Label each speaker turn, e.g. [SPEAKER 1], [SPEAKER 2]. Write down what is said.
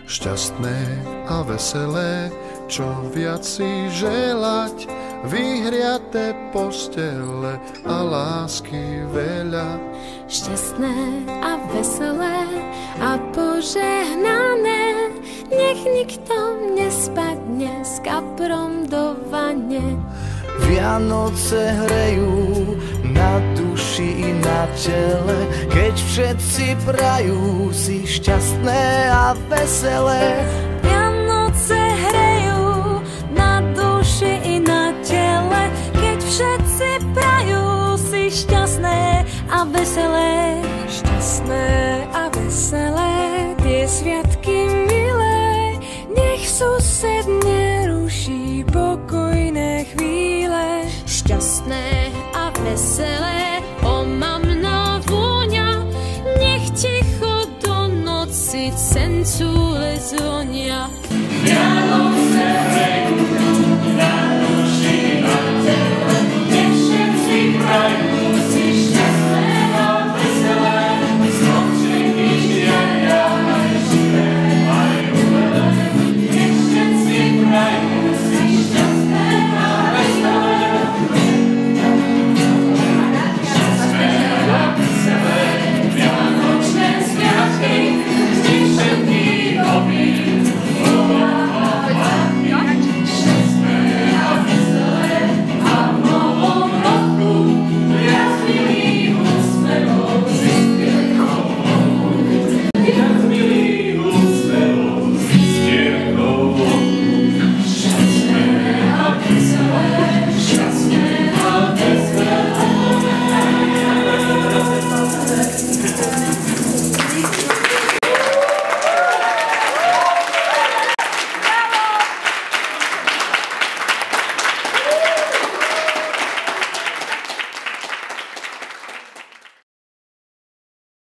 [SPEAKER 1] šťastné a veselé, čo viac si želať, vyhriaté postele a lásky veľa.
[SPEAKER 2] Šťastné a veselé a požehnané, nech nikto nespadne s kaprom do vane.
[SPEAKER 3] Vianoce hrejú na duši i na tele, keď všetci prajú si šťastné a veselé.
[SPEAKER 2] Vianoce hrejú na duši i na tele, keď všetci prajú si šťastné a veselé. Šťastné a veselé, tie sviatky milé, nech sused neruší pokojné chvíle. Šťastné a veselé, omamná vôňa, nech ticho do noci cencúle zvonia. Vianoce